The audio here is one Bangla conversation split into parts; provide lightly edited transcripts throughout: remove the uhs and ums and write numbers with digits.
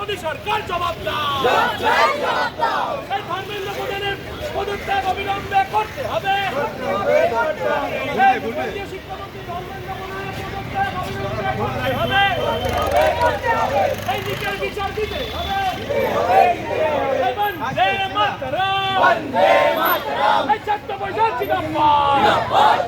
মোদী সরকার জবাব দাও। এই ধর্মেন্দ্র প্রধানের পদত্যাগ অবিলম্বে করতে হবে। এই বিভাগীয় শিক্ষামন্ত্রী ধর্মেন্দ্র প্রধানের পদত্যাগ অবিলম্বে করতে হবে। এই নিকের বিচার দিতে হবে। এই বন্দে মাতরম, এই চট্টোপাধ্যায় জিন্দাবাদ।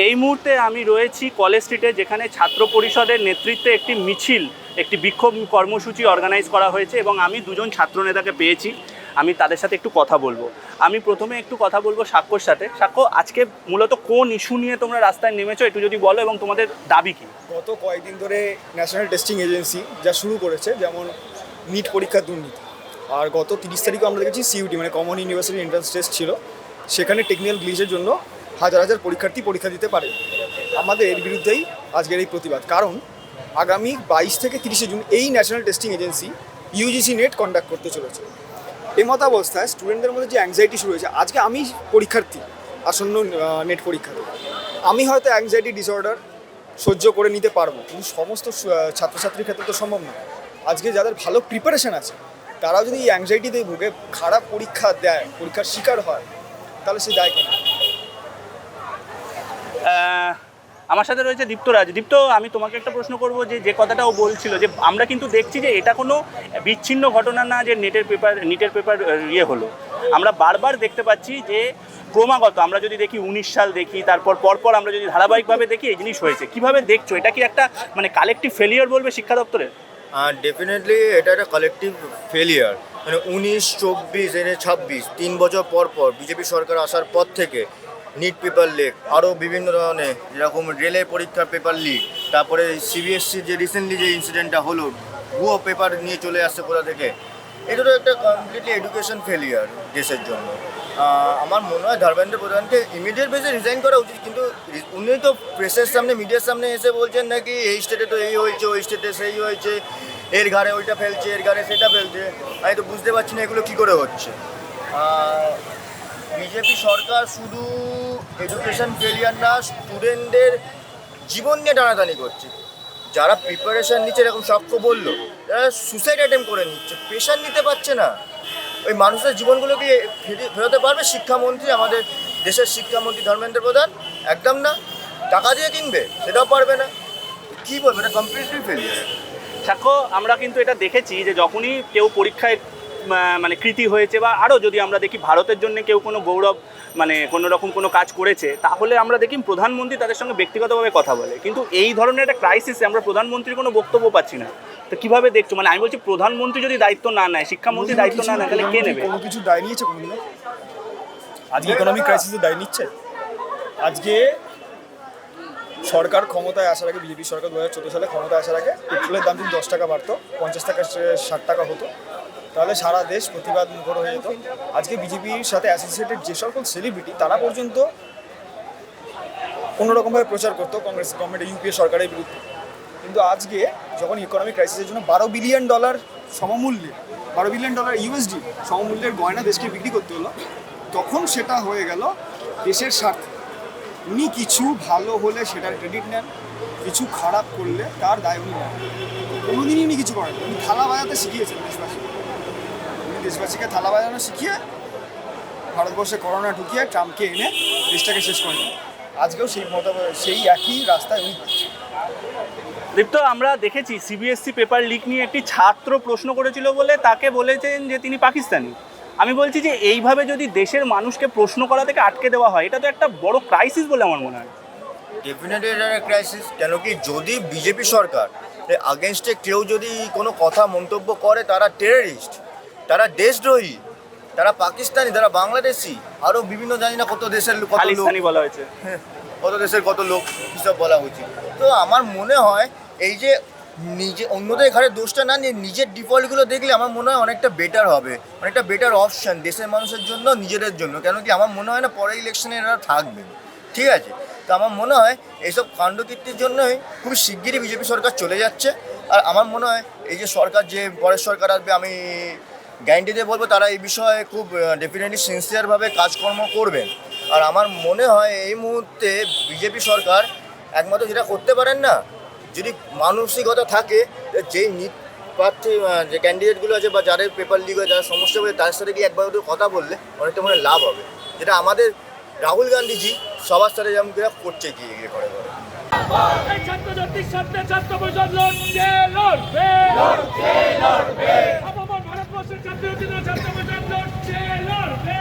এই মুহূর্তে আমি রয়েছি কলেজ স্ট্রিটে, যেখানে ছাত্র পরিষদের নেতৃত্বে একটি মিছিল, একটি বিক্ষোভ কর্মসূচি অর্গানাইজ করা হয়েছে এবং আমি দুজন ছাত্রনেতাকে পেয়েছি। আমি তাদের সাথে একটু কথা বলবো। আমি প্রথমে একটু কথা বলবো সাক্ষ্যর সাথে। সাক্ষ্য, আজকে মূলত কোন ইস্যু নিয়ে তোমরা রাস্তায় নেমেছো একটু যদি বলো, এবং তোমাদের দাবি কী? গত কয়েকদিন ধরে ন্যাশনাল টেস্টিং এজেন্সি যা শুরু করেছে, যেমন নিট পরীক্ষার দুর্নীতি, আর গত 30 তারিখে আমরা দেখেছি সিইউটি মানে কমন ইউনিভার্সিটি এন্ট্রান্স টেস্ট ছিল, সেখানে টেকনিক্যাল গ্লিচের জন্য হাজার হাজার পরীক্ষার্থী পরীক্ষা দিতে পারে। আমাদের এর বিরুদ্ধেই আজকের এই প্রতিবাদ, কারণ আগামী 22 থেকে 30 জুন এই national testing agency UGC net conduct করতে চলেছে। এই মতাবস্থায় স্টুডেন্টদের মধ্যে যে অ্যাংজাইটি শুরু হয়েছে, আজকে আমি পরীক্ষার্থী আসন্ন নেট পরীক্ষাতে, আমি হয়তো অ্যাংজাইটি ডিসঅর্ডার সহ্য করে নিতে পারবো, কিন্তু সমস্ত ছাত্রছাত্রীর ক্ষেত্রে তো সম্ভব না। আজকে যাদের ভালো প্রিপারেশন আছে তারাও যদি এই অ্যাংজাইটিতে ভুগে খারাপ পরীক্ষা দেয়, পরীক্ষার শিকার হয়, তাহলে সে দায় কেন? আমার সাথে রয়েছে দীপ্তরাজ। দীপ্ত, আমি তোমাকে একটা প্রশ্ন করবো, যে কথাটা ও বলছিল, যে আমরা কিন্তু দেখছি যে এটা কোনো বিচ্ছিন্ন ঘটনা না যে নিটের পেপার ইয়ে হলো। আমরা বারবার দেখতে পাচ্ছি যে ক্রমাগত, আমরা যদি দেখি 19 সাল দেখি, তারপর পরপর আমরা যদি ধারাবাহিকভাবে দেখি এই জিনিস হয়েছে। কিভাবে দেখছো এটা? কি একটা মানে কালেকটিভ ফেলিয়ার বলবে শিক্ষা দপ্তরের? ডেফিনেটলি এটা একটা কালেকটিভ ফেলিয়ার। মানে 19, 24 এনে 26, 3 বছর পর পর বিজেপি সরকার আসার পর থেকে নিট পেপার লিক, আরও বিভিন্ন ধরনের, যেরকম রেলের পরীক্ষার পেপার লিক, তারপরে সিবিএসসি যে রিসেন্টলি যে ইনসিডেন্টটা হলো, ভুয়ো পেপার নিয়ে চলে আসছে কোথা থেকে, এটা তো একটা কমপ্লিটলি এডুকেশন ফেলিয়ার দেশের জন্য। আমার মনে হয় ধর্মেন্দ্র প্রধানকে ইমিডিয়েট বেসে রিজাইন করা উচিত, কিন্তু উনি তো প্রেসের সামনে, মিডিয়ার সামনে এসে বলছেন নাকি এই স্টেটে তো এই হয়েছে, ওই স্টেটে সেই হয়েছে, এর ঘাড়ে ওইটা ফেলছে, এর ঘাড়ে সেটা ফেলছে। আমি তো বুঝতে পারছি না এগুলো কী করে হচ্ছে। বিজেপি সরকার শুধু এডুকেশন ফেলিয়ার না, স্টুডেন্টদের জীবন নিয়ে টানাটানি করছে। যারা প্রিপারেশান নিচ্ছে, এরকম সাক্ষ্য বললো, যারা সুসাইড অ্যাটেম্প করে নিচ্ছে, প্রেশার নিতে পারছে না, ওই মানুষের জীবনগুলোকে ফেরোতে পারবে শিক্ষামন্ত্রী, আমাদের দেশের শিক্ষামন্ত্রী ধর্মেন্দ্র প্রধান? একদম না। টাকা দিয়ে কিনবে, সেটাও পারবে না। কী বলবে, এটা কমপ্লিটলি ফেলিয়ার। সাক্ষ্য, আমরা কিন্তু এটা দেখেছি যে যখনই কেউ পরীক্ষায় মানে কৃতি হয়েছে, বা আরও যদি আমরা দেখি ভারতের জন্য কেউ কোনো গৌরব মানে কোনো রকম কোনো কাজ করেছে, তাহলে আমরা দেখি প্রধানমন্ত্রী তাদের সঙ্গে ব্যক্তিগতভাবে কথা বলে। কিন্তু এই ধরনের একটা ক্রাইসিসে আমরা প্রধানমন্ত্রীর কোনো বক্তব্য পাচ্ছি না। তো কীভাবে দেখছো? মানে আমি বলছি, প্রধানমন্ত্রী যদি দায়িত্ব না নেয়, শিক্ষামন্ত্রী দায়িত্ব না নেয়, তাহলে কে নেবে? কোনো কিছু দায় নিয়েছে কোনোদিন? আজকে ইকোনমিক ক্রাইসিসে দায় নিচ্ছে? আজকে সরকার ক্ষমতায় আসার আগে, বিজেপি সরকার 2014 সালে ক্ষমতায় আসার আগে পেট্রোলের দাম যদি 10 টাকা বাড়তো, 50 টাকা 60 টাকা হতো, তাহলে সারা দেশ প্রতিবাদ মুখর হয়ে যেত। আজকে বিজেপির সাথে অ্যাসোসিয়েটেড যে সকল সেলিব্রিটি, তারা পর্যন্ত কোনোরকমভাবে প্রচার করতো কংগ্রেস গভর্নমেন্ট, ইউপিএ সরকারের বিরুদ্ধে। কিন্তু আজকে যখন ইকোনমিক ক্রাইসিসের জন্য $12 বিলিয়ন সমমূল্যে, $12 বিলিয়ন ইউএসডি সমমূল্যের গয়না দেশকে বিক্রি করতে হলো, তখন সেটা হয়ে গেল দেশের স্বার্থে। উনি কিছু ভালো হলে সেটার ক্রেডিট নেন, কিছু খারাপ করলে তার দায় উনি নেন। কোনোদিনই উনি কিছু করেন। উনি থালা বাজাতে শিখিয়েছেন দেশবাসীকে। উনি দেশবাসীকে থালা বাজানো শিখিয়ে ভারতবর্ষে করোনা ঢুকিয়ে ট্রাম্পকে এনে দেশটাকে শেষ করে দেন। আজকেও সেই একই রাস্তায় উনি। দীপ্ত, আমরা দেখেছি সিবিএসসি পেপার লিক নিয়ে একটি ছাত্র প্রশ্ন করেছিল বলে তাকে বলেছেন যে তিনি পাকিস্তানি। আমি বলছি যে এইভাবে যদি দেশের মানুষকে প্রশ্ন করা থেকে আটকে দেওয়া হয়, এটা তো একটা বড় ক্রাইসিস বলে আমার মনে হয়। ডেফিনেটলি এটা একটা ক্রাইসিস। কেন কি, যদি বিজেপি সরকার আগেনস্টে কেউ যদি কোনো কথা মন্তব্য করে, তারা টেররিস্ট, তারা দেশদ্রোহী, তারা পাকিস্তানি, তারা বাংলাদেশি, আরও বিভিন্ন জানি না কত দেশের লোক, বলা হয়েছে, কত দেশের কত লোক হিসাব বলা উচিত। তো আমার মনে হয় এই যে নিজে অন্যদের ঘাড়ে দোষটা না নিয়ে নিজের ডিফল্টগুলো দেখলে আমার মনে হয় অনেকটা বেটার হবে, অনেকটা বেটার অপশান দেশের মানুষের জন্য, নিজেদের জন্য। কেন কি, আমার মনে হয় না পরের ইলেকশনে এরা থাকবে, ঠিক আছে? তো আমার মনে হয় এইসব কাণ্ডকীর্তির জন্যই খুব শিগগিরই বিজেপি সরকার চলে যাচ্ছে। আর আমার মনে হয় এই যে সরকার, যে পরের সরকার আসবে, আমি গ্যারান্টি দিয়ে বলবো তারা এই বিষয়ে খুব ডেফিনেটলি সিনসিয়ারভাবে কাজকর্ম করবেন। আর আমার মনে হয় এই মুহূর্তে বিজেপি সরকার একমাত্র যেটা করতে পারেন না, যদি মানসিকতা থাকে, যেই প্রার্থী যে ক্যান্ডিডেটগুলো আছে বা যাদের পেপার লিক হয় যারা সমস্যা বলে তাদের সাথে গিয়ে একবার একটু কথা বললে অনেকটা মনে হয় লাভ হবে, যেটা আমাদের রাহুল গান্ধীজি সবার সাথে যেমন করে করছে গিয়ে গিয়ে করে করে। এই ছাত্র জাতির সাথে ছাত্র পরিষদ লড়ছে, লড়বে, আপামর ভারতবর্ষের ছাত্র ছাত্র পরিষদ লড়ছে, লড়বে।